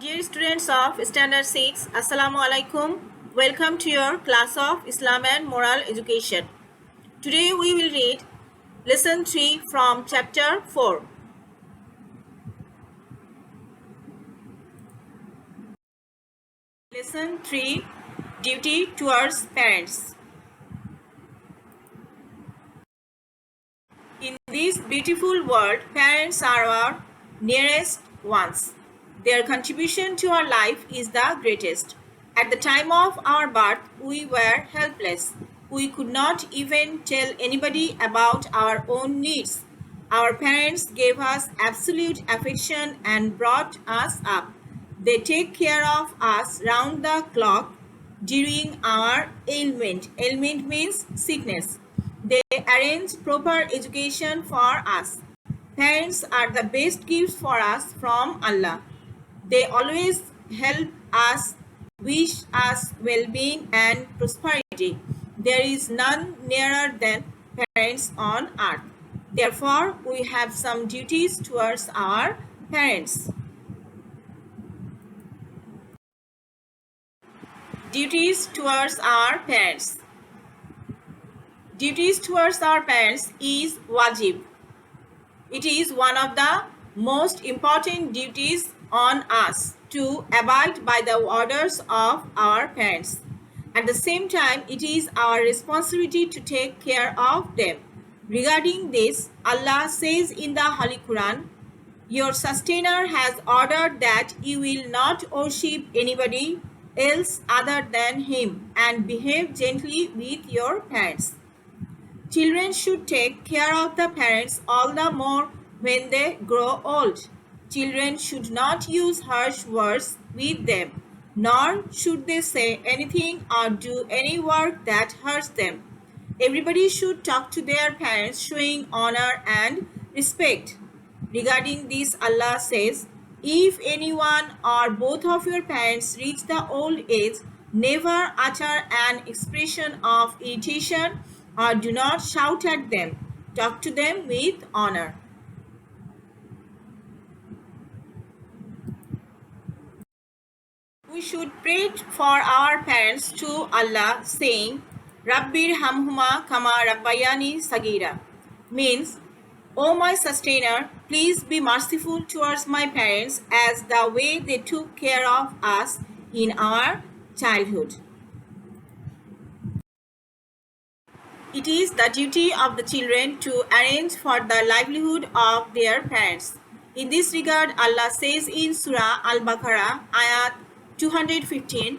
Dear students of Standard 6, Assalamu alaikum. Welcome to your class of Islam and Moral Education. Today we will read Lesson 3 from Chapter 4. Lesson 3, Duty Towards Parents. In this beautiful world, parents are our nearest ones. Their contribution to our life is the greatest. At the time of our birth, we were helpless. We could not even tell anybody about our own needs. Our parents gave us absolute affection and brought us up. They take care of us round the clock during our ailment. Ailment means sickness. They arrange proper education for us. Parents are the best gifts for us from Allah. They always help us, wish us well-being and prosperity. There is none nearer than parents on earth. Therefore, we have some duties towards our parents. Duties towards our parents. Duties towards our parents is wajib. It is one of the most important duties on us to abide by the orders of our parents. At the same time, it is our responsibility to take care of them. Regarding this, Allah says in the Holy Quran, "Your sustainer has ordered that you will not worship anybody else other than him and behave gently with your parents." Children should take care of the parents all the more when they grow old. Children should not use harsh words with them, nor should they say anything or do any work that hurts them. Everybody should talk to their parents showing honor and respect. Regarding this, Allah says, "If anyone or both of your parents reach the old age, never utter an expression of irritation or do not shout at them. Talk to them with honor." We should pray for our parents to Allah, saying, "Rabbir hamhuma kama rabbayani sagira," means, "O my sustainer, please be merciful towards my parents as the way they took care of us in our childhood." It is the duty of the children to arrange for the livelihood of their parents. In this regard, Allah says in Surah Al-Baqarah, Ayat 215,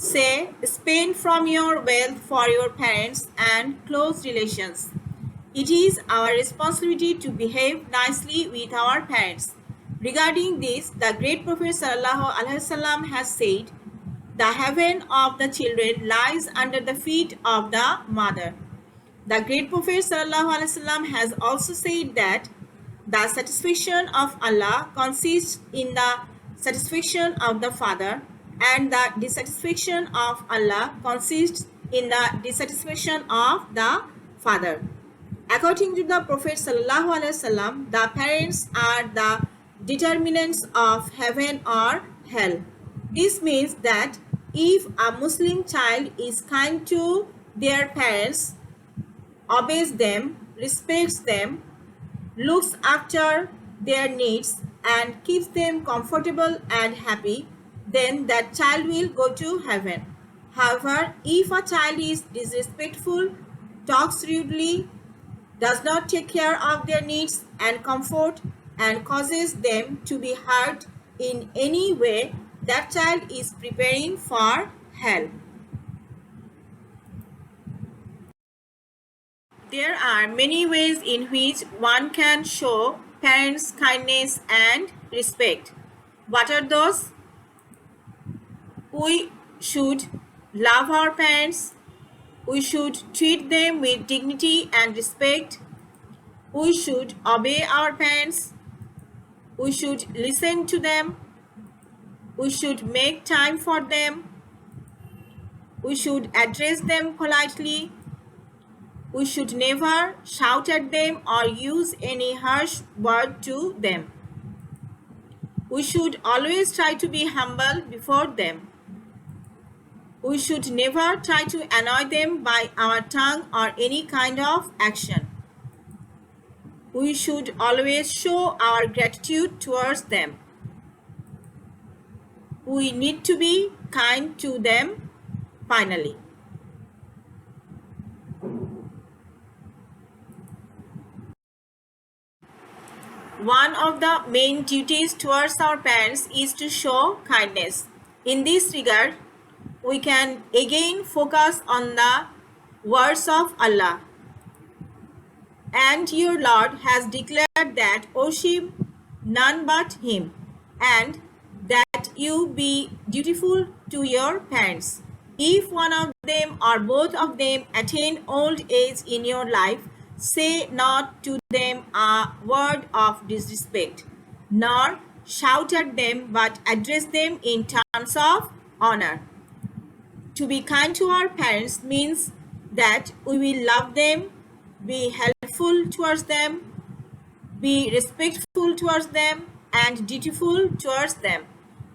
say, "Spend from your wealth for your parents and close relations." It is our responsibility to behave nicely with our parents. Regarding this, the great Prophet ﷺ has said, "The heaven of the children lies under the feet of the mother." The great Prophet ﷺ has also said that the satisfaction of Allah consists in the satisfaction of the father, and the dissatisfaction of Allah consists in the dissatisfaction of the father. According to the Prophet ﷺ, the parents are the determinants of heaven or hell. This means that if a Muslim child is kind to their parents, obeys them, respects them, looks after their needs, and keeps them comfortable and happy, then that child will go to heaven. However, if a child is disrespectful, talks rudely, does not take care of their needs and comfort, and causes them to be hurt in any way, that child is preparing for hell. There are many ways in which one can show parents kindness and respect. What are those? We should love our parents. We should treat them with dignity and respect. We should obey our parents. We should listen to them. We should make time for them. We should address them politely. We should never shout at them or use any harsh word to them. We should always try to be humble before them. We should never try to annoy them by our tongue or any kind of action. We should always show our gratitude towards them. We need to be kind to them. Finally, one of the main duties towards our parents is to show kindness. In this regard, we can again focus on the words of Allah. And your Lord has declared that worship none but Him, and that you be dutiful to your parents. If one of them or both of them attain old age in your life, say not to them a word of disrespect, nor shout at them, but address them in terms of honor. To be kind to our parents means that we will love them, be helpful towards them, be respectful towards them, and dutiful towards them.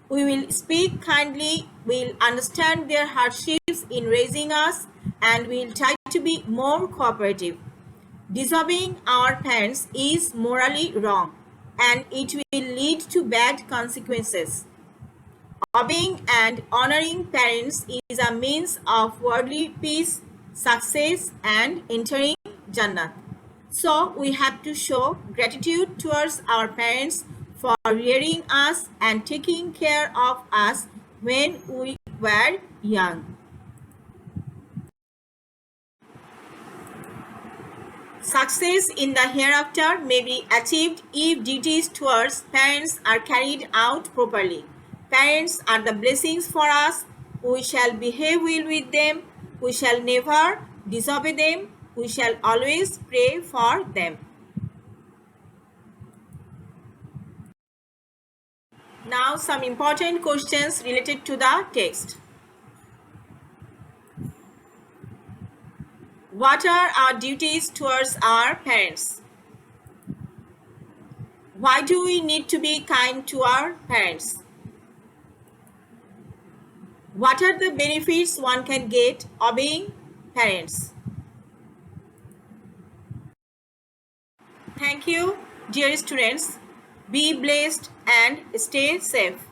We will speak kindly, we'll understand their hardships in raising us, and we'll try to be more cooperative. Disobeying our parents is morally wrong, and it will lead to bad consequences. Obeying and honoring parents is a means of worldly peace, success, and entering Jannah. So we have to show gratitude towards our parents for rearing us and taking care of us when we were young. Success in the hereafter may be achieved if duties towards parents are carried out properly. Parents are the blessings for us. We shall behave well with them. We shall never disobey them. We shall always pray for them. Now some important questions related to the text. What are our duties towards our parents? Why do we need to be kind to our parents? What are the benefits one can get obeying parents? Thank you, dear students. Be blessed and stay safe.